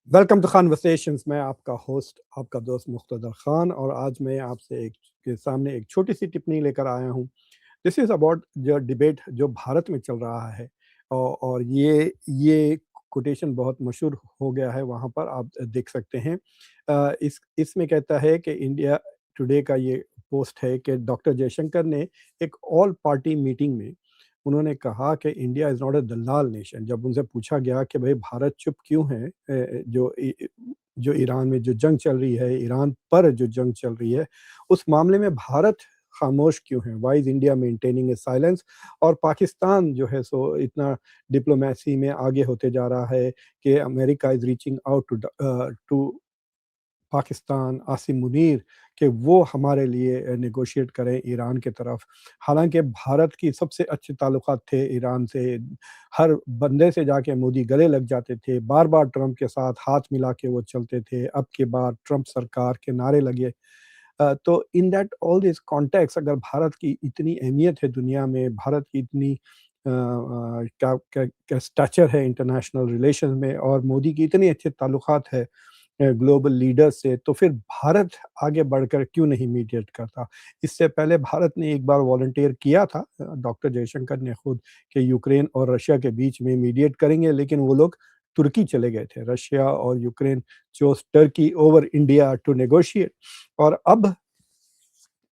Welcome to conversations. मैं आपका host, आपका दोस्त मुख्तदर खान, और आज मैं आपसे एक के सामने एक छोटी सी टिप्पणी लेकर आया हूँ। दिस इज़ अबाउट जो डिबेट जो भारत में चल रहा है। और ये कोटेशन बहुत मशहूर हो गया है, वहाँ पर आप देख सकते हैं। इसमें कहता है कि इंडिया टुडे का ये पोस्ट है कि डॉक्टर जयशंकर ने एक ऑल पार्टी मीटिंग में उन्होंने कहा कि India is not a Dalal nation. जब उनसे पूछा गया कि भाई भारत चुप क्यों है, जो ईरान में जो जंग चल रही है, ईरान पर जो जंग चल रही है, उस मामले में भारत खामोश क्यों है? Why is India maintaining a silence? और पाकिस्तान जो है सो इतना डिप्लोमेसी में आगे होते जा रहा है कि America is reaching out to Pakistan, Asim Munir, कि वो हमारे लिए नेगोशिएट करें ईरान की तरफ। हालाँकि भारत की सबसे अच्छे ताल्लुकात थे ईरान से, हर बंदे से जाके मोदी गले लग जाते थे, बार-बार ट्रंप के साथ हाथ मिला के वो चलते थे, अब की बार ट्रंप सरकार के नारे लगे। तो in that all this context, अगर भारत की इतनी अहमियत है दुनिया में, भारत की इतनी क्या क्या क्या स्टैचर है इंटरनेशनल रिलेशंस में, और मोदी की इतनी अच्छे ताल्लुकात है ग्लोबल लीडर्स से, तो फिर भारत आगे बढ़कर क्यों नहीं मीडिएट करता? इससे पहले भारत ने एक बार वॉलंटियर किया था, डॉक्टर जयशंकर ने खुद, कि यूक्रेन और रशिया के बीच में मीडिएट करेंगे, लेकिन वो लोग तुर्की चले गए थे। रशिया और Ukraine chose Turkey over India to negotiate. और अब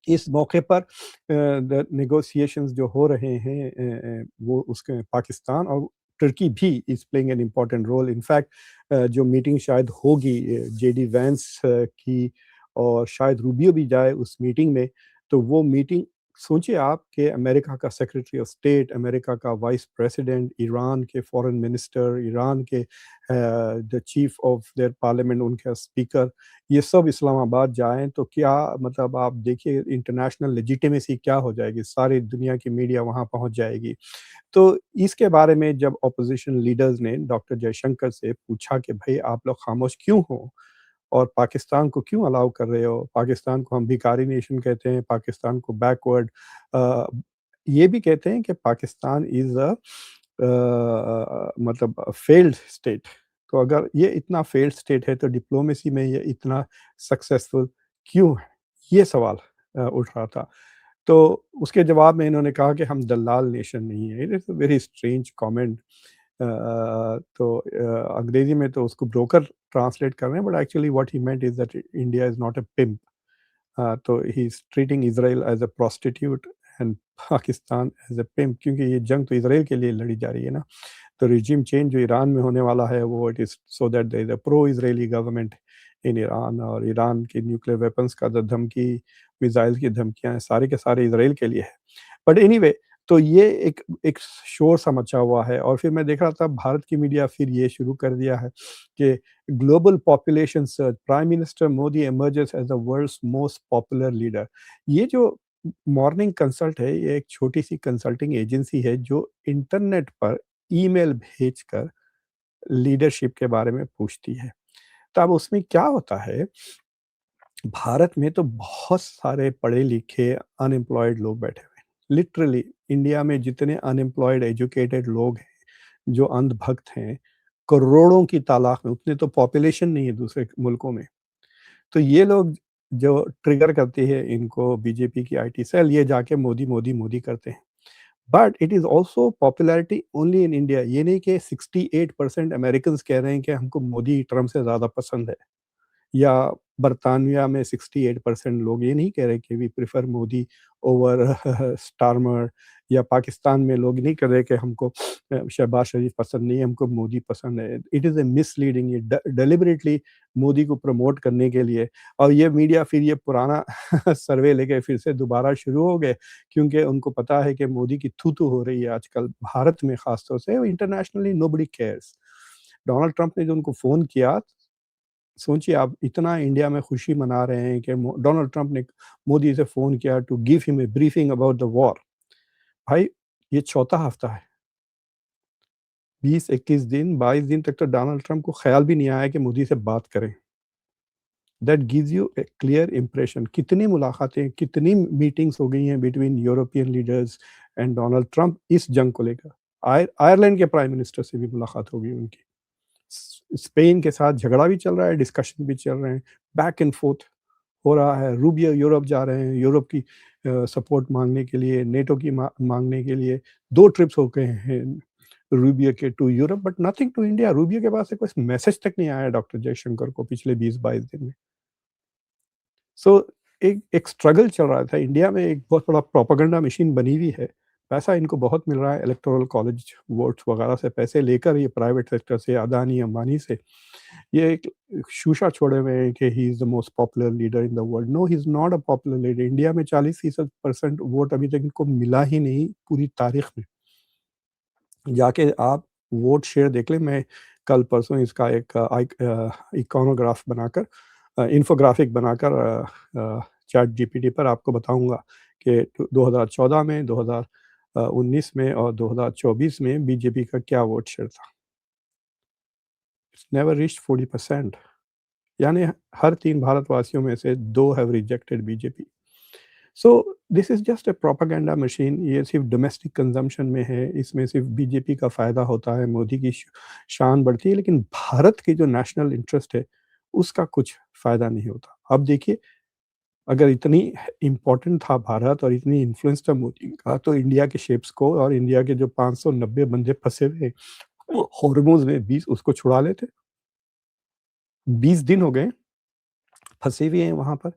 इस मौके पर द नेगोशिएशंस जो हो रहे हैं, वो उसके पाकिस्तान और तुर्की भी is playing an important role. In fact जो मीटिंग शायद होगी जेडी वैंस की, और शायद रूबियो भी जाए उस मीटिंग में। तो वो मीटिंग, सोचिए आप कि अमेरिका का सेक्रेटरी ऑफ स्टेट, अमेरिका का वाइस प्रेसिडेंट, ईरान के फॉरेन मिनिस्टर, ईरान के the chief of their parliament, उनका स्पीकर, ये सब इस्लामाबाद जाएँ, तो क्या मतलब, आप देखिए इंटरनेशनल लेजिटिमेसी क्या हो जाएगी, सारी दुनिया की मीडिया वहाँ पहुँच जाएगी। तो इसके बारे में जब ऑपोज़िशन लीडर्स ने डॉक्टर जयशंकर से पूछा कि भई आप लोग खामोश क्यों हो? और पाकिस्तान को क्यों अलाउ कर रहे हो? पाकिस्तान को हम भिखारी नेशन कहते हैं, पाकिस्तान को बैकवर्ड, अ, ये भी कहते हैं कि पाकिस्तान इज़ मतलब फेल्ड स्टेट। तो अगर ये इतना फेल्ड स्टेट है, तो डिप्लोमेसी में ये इतना सक्सेसफुल क्यों है? ये सवाल उठ रहा था। तो उसके जवाब में इन्होंने कहा कि हम दलाल नेशन नहीं है। It is a very strange comment. तो अंग्रेज़ी में तो उसको ब्रोकर ट्रांसलेट कर रहे हैं, but actually what he meant is that India is not a pimp. तो he is treating Israel as a prostitute and Pakistan as a pimp, क्योंकि ये जंग तो इज़राइल के लिए लड़ी जा रही है ना। तो रिजीम चेंज जो ईरान में होने वाला है, वो it is so that there is a pro Israeli government in Iran, और ईरान की न्यूक्लियर वेपन्स का जो धमकी, मिसाइल की धमकियाँ हैं, सारे के सारे इज़राइल के लिए है। बट एनीवे, तो ये एक एक शोर सा मचा हुआ है, और फिर मैं देख रहा था भारत की मीडिया फिर ये शुरू कर दिया है कि global population search, prime minister Modi emerges as the world's most popular leader. ये जो मॉर्निंग कंसल्ट है, ये एक छोटी-सी कंसल्टिंग एजेंसी है जो इंटरनेट पर ईमेल भेजकर लीडरशिप के बारे में पूछती है। तो अब उसमें क्या होता है, भारत में तो बहुत सारे पढ़े-लिखे अनएम्प्लॉयड लोग बैठे हुए हैं। लिटरली इंडिया में जितने अनएम्प्लॉयड एजुकेटेड लोग हैं, जो अंधभक्त हैं, करोड़ों की तादाद में, उतनी तो पॉपुलेशन नहीं है दूसरे मुल्कों में। तो ये लोग जो ट्रिगर करती है इनको बीजेपी की आईटी सेल, ये जाके मोदी, मोदी, मोदी करते हैं। But it is also popularity only in India. ये नहीं कि 68% अमेरिकन्स कह रहे हैं कि हमको मोदी ट्रम्प से ज़्यादा पसंद है। या बर्तानिया में 68% लोग ये नहीं कह रहे कि we prefer Modi over Starmer, या पाकिस्तान में लोग नहीं कह रहे कि हमको शहबाज शरीफ पसंद नहीं है, हमको मोदी पसंद है। इट इज़ अ मिसलीडिंग, ये डेलिबरेटली मोदी को प्रमोट करने के लिए। और ये मीडिया फिर ये पुराना सर्वे लेके फिर से दोबारा शुरू हो गए, क्योंकि उनको पता है कि मोदी की थू-थू हो रही है आजकल भारत में, ख़ास तौर से internationally nobody cares. Donald Trump ने जो उनको फ़ोन किया, सोचिए आप, इतना इंडिया में खुशी मना रहे हैं कि डोनाल्ड ट्रंप ने मोदी से फ़ोन किया to give him a briefing about the war. भाई, ये चौथा हफ्ता है, 20-21 दिन, 22 दिन तक तो डोनाल्ड ट्रंप को ख़्याल भी नहीं आया कि मोदी से बात करें। That gives U A clear impression. कितनी मुलाकातें, कितनी मीटिंग्स हो गई हैं between European leaders and Donald Trump इस जंग को लेकर। आयरलैंड के प्राइम मिनिस्टर से भी मुलाकात हो गई उनकी। स्पेन के साथ झगड़ा भी चल रहा है, डिस्कशन भी चल रहे हैं, बैक एंड फोर्थ हो रहा है। रूबियो यूरोप जा रहे हैं, यूरोप की सपोर्ट माँगने के लिए, नेटो की माँगने के लिए 2 ट्रिप्स हो गए हैं रूबियो के to Europe, but nothing to India. Rubio के पास से कोई मैसेज तक नहीं आया डॉक्टर जयशंकर को पिछले 20-22 दिन में। सो एक एक स्ट्रगल चल रहा था इंडिया में, एक बहुत बड़ा प्रोपेगेंडा मशीन बनी हुई है। पैसा इनको बहुत मिल रहा है इलेक्टोरल कॉलेज वोट्स वगैरह से पैसे लेकर, ये प्राइवेट सेक्टर से, अदानी, अंबानी से, ये एक शूशा छोड़े हुए हैं कि he is the most popular leader in the world. No, he is not a popular leader. India में 40% परसेंट वोट अभी तक इनको मिला ही नहीं पूरी तारीख में। जाके आप वोट शेयर देख लें। मैं कल परसों इसका एक इकोनोग्राफ बनाकर, इन्फोग्राफिक बनाकर चैट जीपीटी पर आपको बताऊँगा कि 2014 में, 2019 में और 2024 में बीजेपी का क्या वोट शेयर था। It's never reached 40%। यानी हर 3 भारतवासियों में से 2 have rejected BJP. So this is just a propaganda machine. ये सिर्फ़ डोमेस्टिक कंज़म्पशन में है, इसमें सिर्फ़ बीजेपी का फ़ायदा होता है, मोदी की शान बढ़ती है, लेकिन भारत की जो नेशनल इंटरेस्ट है, उसका कुछ फ़ायदा नहीं होता। अब देखिए, अगर इतनी इम्पोर्टेंट था भारत और इतनी इन्फ्लुएंस था मोदी का, तो इंडिया के शिप्स को और इंडिया के जो 590 बंदे फँसे हुए वो हॉर्मुज़ में 20 उसको छुड़ा लेते। 20 दिन हो गए फँसे हुए हैं वहाँ पर।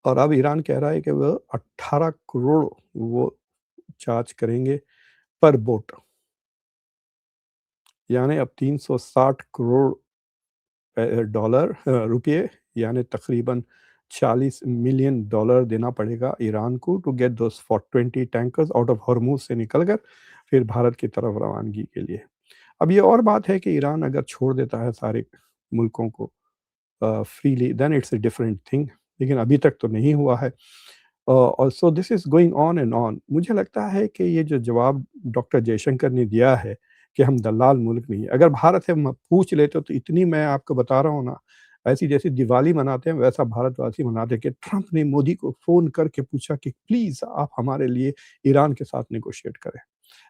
और अब ईरान कह रहा है कि वो 18 करोड़ वो चार्ज करेंगे पर बोट, यानी अब 360 करोड़ डॉलर रुपए, यानी तकरीबन 40 मिलियन डॉलर देना पड़ेगा ईरान को to get those for 20 tankers out of Hormuz से निकलकर फिर भारत की तरफ रवानगी के लिए। अब ये और बात है कि ईरान अगर छोड़ देता है सारे मुल्कों को freely, then it's a different thing, लेकिन अभी तक तो नहीं हुआ है। और so this is going on and on. मुझे लगता है कि ये जो जवाब डॉक्टर जयशंकर ने दिया है कि हम दलाल मुल्क नहीं है, अगर भारत से म पूछ लेते तो इतनी, मैं आपको बता रहा हूँ ना, ऐसी जैसे दिवाली मनाते हैं वैसा भारतवासी मनाते कि ट्रंप ने मोदी को फ़ोन करके पूछा कि प्लीज़ आप हमारे लिए ईरान के साथ नेगोशिएट करें।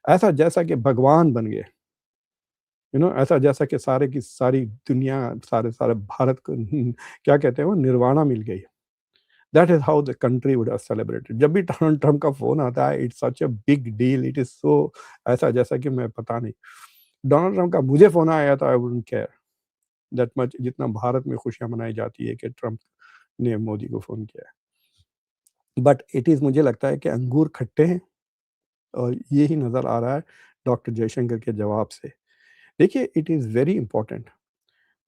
ऐसा जैसा कि भगवान बन गए, ऐसा जैसा कि सारे की सारी दुनिया, सारे भारत को क्या कहते हैं वो, निर्वाणा मिल गई। That is how the country would have celebrated. जब भी डोनाल्ड ट्रम्प का फ़ोन आता है, it's such a big deal, it is सो, ऐसा जैसा कि मैं पता नहीं। डोनाल्ड ट्रम्प का मुझे फ़ोन आया तो आई वुडन्ट केयर दैट मच, जितना भारत में खुशियाँ मनाई जाती है कि ट्रम्प ने मोदी को फ़ोन किया है। बट इट इज़, मुझे लगता है कि अंगूर खट्टे हैं और यही नज़र आ रहा है डॉक्टर जयशंकर के जवाब से। देखिए, it is very important.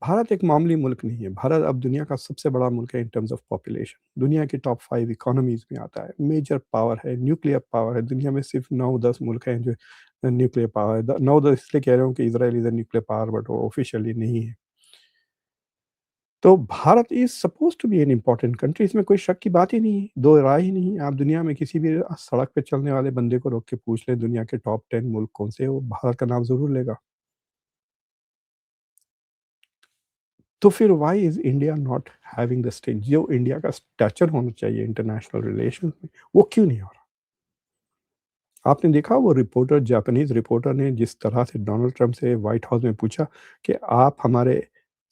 Bharat एक मामूली मुल्क नहीं है। भारत अब दुनिया का सबसे बड़ा मुल्क है इन टर्म्स ऑफ पॉपुलेशन। दुनिया की टॉप 5 इकोनॉमीज़ में आता है। मेजर पावर है, न्यूक्लियर पावर है। दुनिया में सिर्फ़ 9-10 मुल्क हैं जो न्यूक्लियर पावर है। द 9-10 इसलिए कह रहा हूँ कि Israel is a nuclear power, but वो ऑफ़िशियली नहीं है। तो Bharat is supposed to be an important country, इसमें कोई शक की बात ही नहीं है, दो राय ही नहीं है। आप दुनिया में किसी भी सड़क पे चलने वाले बंदे को रोक के पूछ लें दुनिया के टॉप 10 मुल्क कौन से हैं, वो भारत का नाम ज़रूर लेगा। तो फिर why is India not having the stage, जो इंडिया का स्टैचर होना चाहिए इंटरनेशनल रिलेशंस में, वो क्यों नहीं हो रहा? आपने देखा वो रिपोर्टर, जापानीज़ रिपोर्टर ने जिस तरह से डोनाल्ड ट्रम्प से व्हाइट हाउस में पूछा कि आप हमारे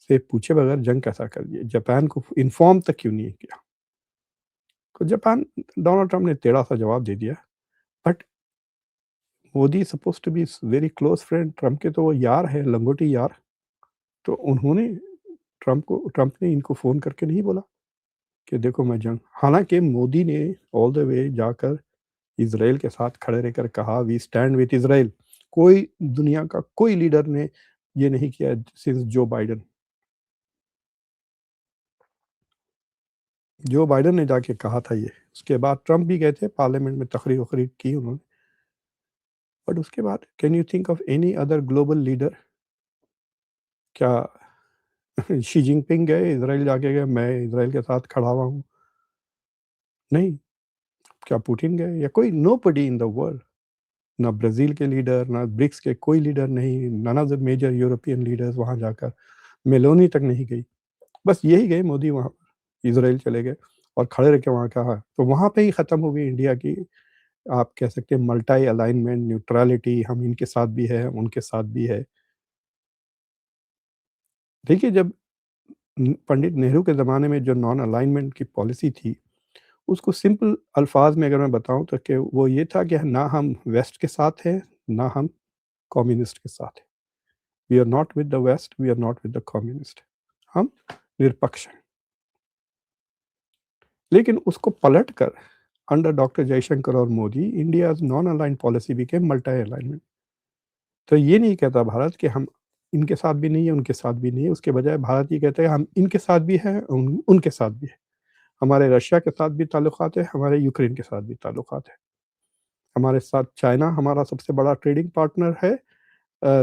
से पूछे बगैर जंग कैसा कर दिए? जापान को इन्फॉर्म तक क्यों नहीं किया? तो जापान, डोनाल्ड ट्रम्प ने टेढ़ा-सा जवाब दे दिया। But Modi supposed to be very close friend, Trump के तो वो यार हैं, लंगोटी यार। तो उन्होंने ट्रम्प ने इनको फ़ोन करके नहीं बोला कि देखो मैं जंग, हालाँकि मोदी ने ऑल द वे जाकर इज़राइल के साथ खड़े रहकर कहा वी स्टैंड विथ इज़राइल। कोई दुनिया का कोई लीडर ने ये नहीं किया since Joe Biden. Joe Biden ने जाके कहा था ये। उसके बाद ट्रम्प भी गए थे पार्लियामेंट में, तकरीर-वकरीर की उन्होंने। बट उसके बाद can you think of any other global leader? क्या शी जिनपिंग गए इज़राइल, जाके गए मैं इज़राइल के साथ खड़ा हुआ हूँ? नहीं। क्या पुतिन गए या कोई, नोबडी इन द वर्ल्ड। ना ब्राज़ील के लीडर, ना ब्रिक्स के कोई लीडर नहीं, none of the major European leaders वहाँ जाकर, मेलोनी तक नहीं गई। बस यही गए मोदी वहाँ पर, इज़राइल चले गए और खड़े रह के वहाँ कहा। तो वहाँ पे ही ख़त्म हो गई इंडिया की, आप कह सकते हैं मल्टी अलाइनमेंट, न्यूट्रैलिटी, हम इनके साथ भी है, हम उनके साथ भी है। देखिए जब पंडित नेहरू के ज़माने में जो नॉन अलाइनमेंट की पॉलिसी थी, उसको सिंपल अल्फ़ाज़ में अगर मैं बताऊँ तो कि वो ये था कि ना हम वेस्ट के साथ हैं, ना हम कम्युनिस्ट के साथ हैं। We are not with the West, we are not with the communist. हम निरपक्ष हैं। लेकिन उसको पलटकर अंडर डॉक्टर जयशंकर और Modi, India's non aligned policy became multi alignment. तो ये नहीं कहता भारत कि हम इनके साथ भी नहीं है, उनके साथ भी नहीं है, उसके बजाय भारत ये कहता है हम इनके साथ भी हैं, उनके साथ भी हैं। हमारे रशिया के साथ भी ताल्लुकात है, हमारे यूक्रेन के साथ भी ताल्लुकात है। हमारे साथ चाइना हमारा सबसे बड़ा ट्रेडिंग पार्टनर है,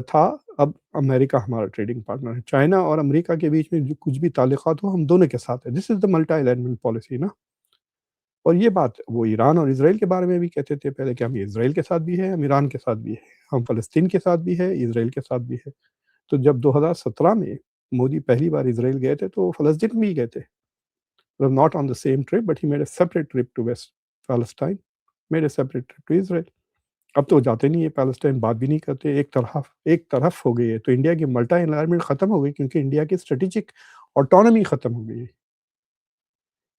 था, अब अमेरिका हमारा ट्रेडिंग पार्टनर है। चाइना और अमेरिका के बीच में जो कुछ भी ताल्लुकात हो, हम दोनों के साथ है। This is the multi alignment policy ना। और ये बात वो ईरान और इज़राइल के बारे में भी कहते थे पहले कि हम इज़राइल के साथ भी हैं, हम ईरान के साथ भी हैं, हम फ़लस्तीन के साथ भी हैं, इज़राइल के साथ भी हैं। तो जब 2017 में मोदी पहली बार इज़राइल गए थे, तो वो फ़लस्तीन भी गए थे। मतलब not on the same trip, but he made a separate trip to West Palestine, made a separate trip to Israel. अब तो वो जाते नहीं है पैलेस्टाइन, बात भी नहीं करते, एक तरफ हो गई है। तो इंडिया की मल्टी एनवायरनमेंट खत्म हो गई क्योंकि इंडिया की स्ट्रेटेजिक ऑटोनॉमी खत्म हो गई है।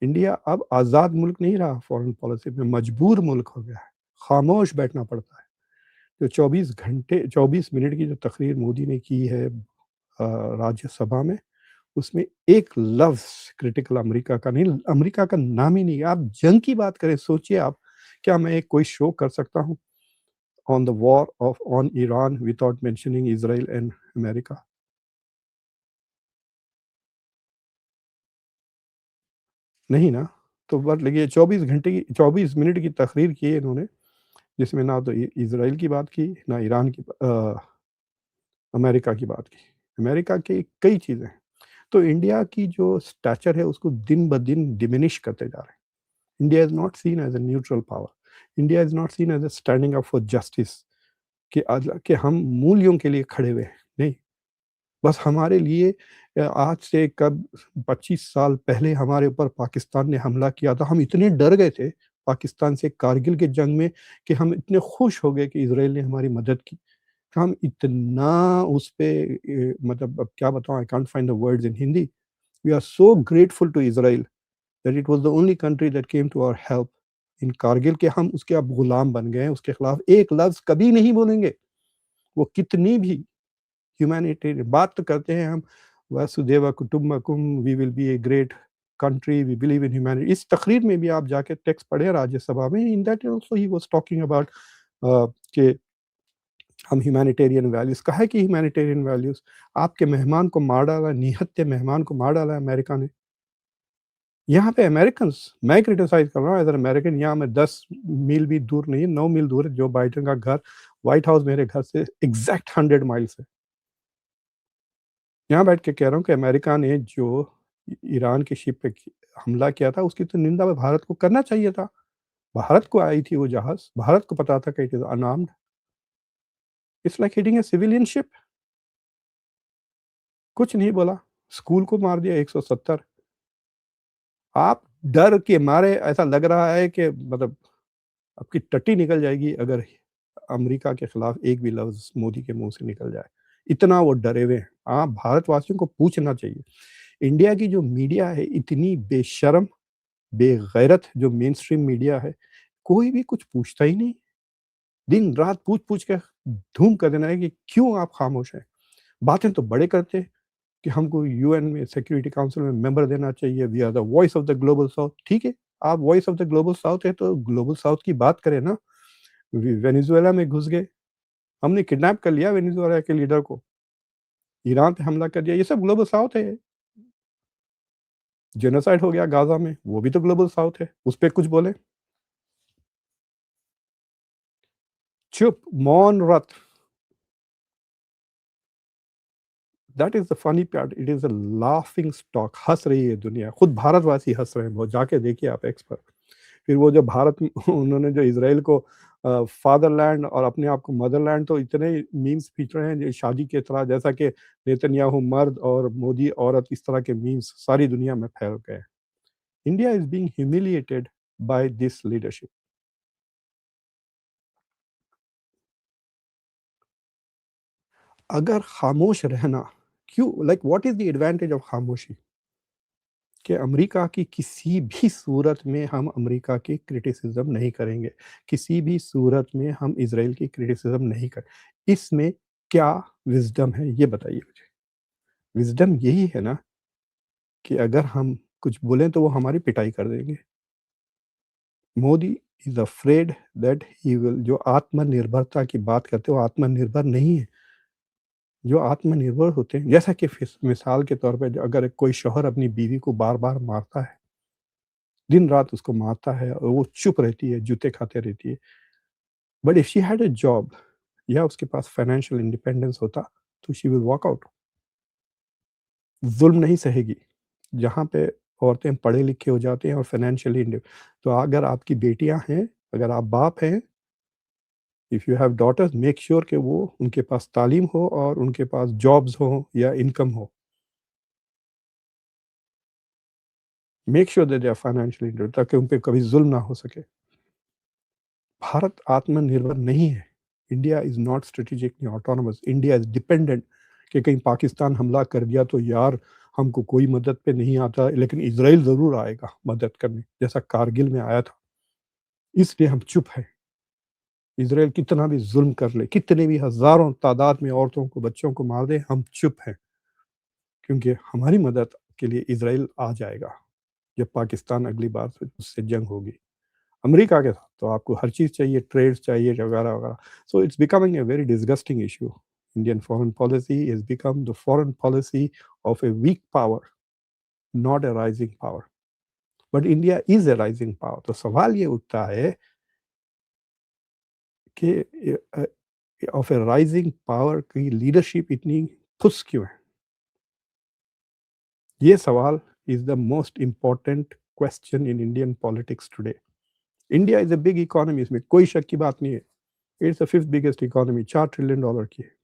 इंडिया अब आज़ाद मुल्क नहीं रहा, फॉरेन पॉलिसी में मजबूर मुल्क हो गया है, खामोश बैठना पड़ता है। जो 24 मिनट की जो तकरीर मोदी ने की है राज्यसभा में, उसमें एक लफ्ज़ क्रिटिकल अमेरिका का नहीं, अमेरिका का नाम ही नहीं है। आप जंग की बात करें, सोचिए आप, क्या मैं एक कोई शो कर सकता हूँ on the war of on Iran without mentioning Israel and America? नहीं ना। तो बट देखिए 24 मिनट की तकरीर की है इन्होंने, जिसमें ना तो इज़राइल की बात की, ना ईरान की अमेरिका की बात की। अमेरिका की कई चीज़ें हैं। तो इंडिया की जो स्टैचर है उसको दिन-ब-दिन डिमिनिश करते जा रहे हैं। India is not seen as a neutral power. India is not seen as a standing up for justice, कि हम मूल्यों के लिए खड़े हुए हैं। नहीं, बस हमारे लिए आज से कब 25 साल पहले हमारे ऊपर पाकिस्तान ने हमला किया था, हम इतने डर गए थे पाकिस्तान से कारगिल की जंग में कि हम इतने खुश हो गए कि इज़राइल ने हमारी मदद की। हम इतना उस पे मतलब अब क्या बताऊँ, I can't find the words in Hindi. We are so grateful to Israel that it was the only country that came to our help in Kargil, के हम उसके अब गुलाम बन गए हैं, उसके खिलाफ एक लफ्ज़ कभी नहीं बोलेंगे। वो कितनी भी ह्यूमैनिटेरियन बात तो करते हैं हम, वसुदेव कुटुम्बकम, we will be a great country, we believe in humanity. इस तकरीर में भी आप जाके टेक्स्ट पढ़ें राज्यसभा में, in that also he was talking about कि हम ह्यूमैनिटेरियन वैल्यूज़, कहा है कि ह्यूमैनिटेरियन वैल्यूज़, आपके मेहमान को मार डाला, निहत्थे मेहमान को मार डाला अमेरिका ने। यहाँ पे अमेरिकन्स, मैं क्रिटिसाइज़ कर रहा हूँ एज़ एन अमेरिकन, यहाँ मैं 10 मील भी दूर नहीं, 9 मील दूर है जो बाइडेन का घर, व्हाइट हाउस मेरे घर से एग्ज़ैक्ट 100 माइल्स है। यहाँ बैठ के कह रहा हूँ कि अमेरिका ने जो ईरान की शिप पे हमला किया था, उसकी तो निंदा भारत को करना चाहिए था। भारत को आई थी वो जहाज़, भारत को पता था कि it is unarmed, it's like hitting a civilian ship. कुछ नहीं बोला, स्कूल को मार दिया 170। आप डर के मारे ऐसा लग रहा है कि मतलब आपकी टट्टी निकल जाएगी अगर अमेरिका के खिलाफ एक भी लफ्ज़ मोदी के मुँह से निकल जाए। इतना वो डरे हुए हैं। हाँ, भारतवासियों को पूछना चाहिए। इंडिया की जो मीडिया है इतनी बेशर्म, बेगैरत जो मेनस्ट्रीम मीडिया है, कोई भी कुछ पूछता ही नहीं। दिन-रात पूछ-पूछ के धूम कर देना है कि क्यों आप खामोश हैं? बातें तो बड़े करते हैं कि हमको यूएन में सिक्योरिटी काउंसिल में मेंबर देना चाहिए, we are the voice of the global South. ठीक है, आप voice of the global South है तो ग्लोबल साउथ की बात करें ना। वेनेजुएला में घुस गए, हमने किडनैप कर लिया वेनेजुएला के लीडर को, ईरान पे हमला कर दिया, ये सब ग्लोबल साउथ है। जेनोसाइड हो गया गाज़ा में, वो भी तो ग्लोबल साउथ है, उस पे कुछ बोले? चुप, मौन व्रत। That is the funny part, it is a laughing stock, हँस रही है दुनिया, खुद भारतवासी हँस रहे हैं, वो जाके देखिए आप एक्स पर। फिर वो जो भारत में उन्होंने जो इज़राइल को फादरलैंड और अपने आप को मदरलैंड, तो इतने मीम्स खींच रहे हैं जो शादी की तरह, जैसा कि नेतन्याहू मर्द और मोदी औरत, इस तरह के मीम्स सारी दुनिया में फैल गए हैं। India is being humiliated by this leadership. अगर खामोश रहना क्यों, like what is the advantage of खामोशी? कि अमेरिका की किसी भी सूरत में हम अमेरिका की क्रिटिसिज़्म नहीं करेंगे। किसी भी सूरत में हम इज़राइल की क्रिटिसिज़्म नहीं कर इसमें क्या विज़डम है ये बताइए मुझे? विज़डम यही है ना कि अगर हम कुछ बोलें तो वो हमारी पिटाई कर देंगे। Modi is afraid that he will जो आत्मनिर्भरता की बात करते हैं वो आत्मनिर्भर नहीं है। जो आत्मनिर्भर होते हैं जैसा कि मिसाल के तौर पे अगर कोई शौहर अपनी बीवी को बार-बार मारता है, दिन-रात उसको मारता है और वो चुप रहती है, जूते खाते रहती है। But if she had a job या उसके पास फाइनेंशियल इंडिपेंडेंस होता, तो शी विल वॉक आउट। ज़ुल्म नहीं सहेगी। जहाँ पे औरतें पढ़े-लिखे हो जाती हैं और फाइनेंशियली तो अगर आपकी बेटियाँ हैं, अगर आप बाप हैं, if you have daughters make sure कि वो उनके पास तालीम हो और उनके पास जॉब्स हों या इनकम हो। Make sure that they are financially independent ताकि उन पे कभी ज़ुल्म ना हो सके। भारत आत्मनिर्भर नहीं है। India is not strategically autonomous, India is dependent कि कहीं पाकिस्तान हमला कर दिया तो यार हमको कोई मदद पे नहीं आता, लेकिन इज़राइल ज़रूर आएगा मदद करने, जैसा कारगिल में आया था। इसलिए हम चुप हैं। इज़राइल कितना भी ज़ुल्म कर ले, कितने भी हज़ारों तादाद में औरतों को, बच्चों को मार दे, हम चुप हैं, क्योंकि हमारी मदद के लिए इज़राइल आ जाएगा, जब पाकिस्तान अगली बार से उससे जंग होगी। अमेरिका के साथ तो आपको हर चीज़ चाहिए, ट्रेड्स चाहिए वगैरह-वगैरह। So it's becoming a very disgusting issue. Indian foreign policy has become the foreign policy of a weak power, not a rising power. But India is a rising power. तो सवाल ये उठता है कि ऑफ ए राइजिंग पावर की leadership इतनी फुस क्यों है? ये सवाल is the most important question in Indian politics today. India is a big economy, इसमें कोई शक की बात नहीं है। It's the 5th biggest economy, $4 trillion की है।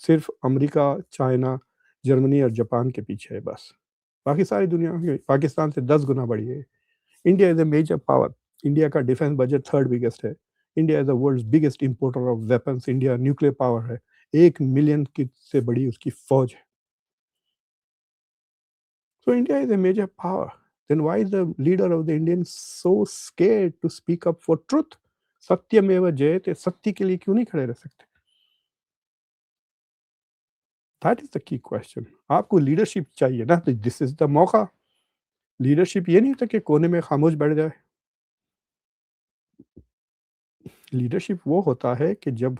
सिर्फ अमेरिका, चाइना, जर्मनी और जापान के पीछे है बस। बाकी सारी दुनिया में पाकिस्तान से 10 गुना बड़ी है। India is a major power. India का डिफेंस बजट 3rd बिगेस्ट है। India is the world's biggest importer of weapons. India nuclear power है। 1 मिलियन की से बड़ी उसकी फ़ौज है। So India is a major power. Then why is the leader of the Indians so scared to speak up for truth? सत्यमेव जयते, सत्य के लिए क्यों नहीं खड़े रह सकते? That is the key question. आपको लीडरशिप चाहिए ना, तो दिस इज़ द मौका। लीडरशिप ये नहीं होता कि कोने में खामोश बैठ जाए। लीडरशिप वो होता है कि जब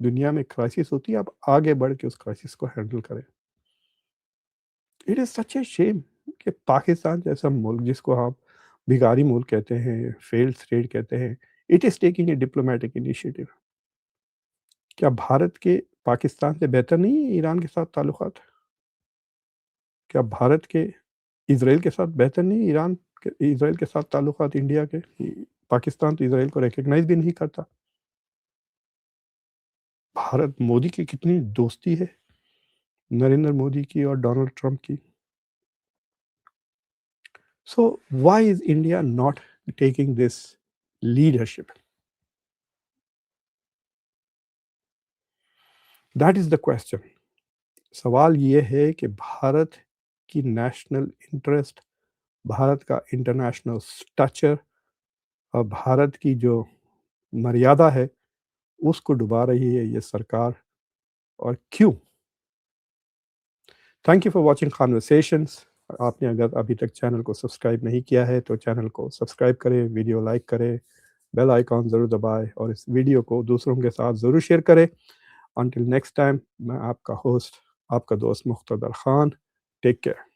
दुनिया में क्राइसिस होती है, आप आगे बढ़ के उस क्राइसिस को हैंडल करें। It is such a shame कि पाकिस्तान जैसा मुल्क जिसको आप भिखारी मुल्क कहते हैं, फेल्ड स्टेट कहते हैं, it is taking a diplomatic initiative. क्या भारत के पाकिस्तान से बेहतर नहीं है ईरान के साथ ताल्लुकात? क्या भारत के इज़राइल के साथ बेहतर नहीं है ईरान के इज़राइल के साथ ताल्लुकात इंडिया के? पाकिस्तान तो इज़राइल को रिकॉग्नाइज़ भी नहीं करता। भारत मोदी की कितनी दोस्ती है, नरेंद्र मोदी की और डोनाल्ड ट्रंप की। So why is India not taking this leadership? That is the question. सवाल ये है कि भारत की नेशनल इंटरेस्ट, भारत का इंटरनेशनल स्टैचर और भारत की जो मर्यादा है, उसको डुबा रही है ये सरकार, और क्यों? Thank you for watching conversations. आपने अगर अभी तक चैनल को सब्सक्राइब नहीं किया है, तो चैनल को सब्सक्राइब करें, वीडियो लाइक करें, बेल आइकॉन ज़रूर दबाएँ और इस वीडियो को दूसरों के साथ ज़रूर शेयर करें। Until next time, मैं आपका होस्ट, आपका दोस्त मुख्तदर खान। Take care.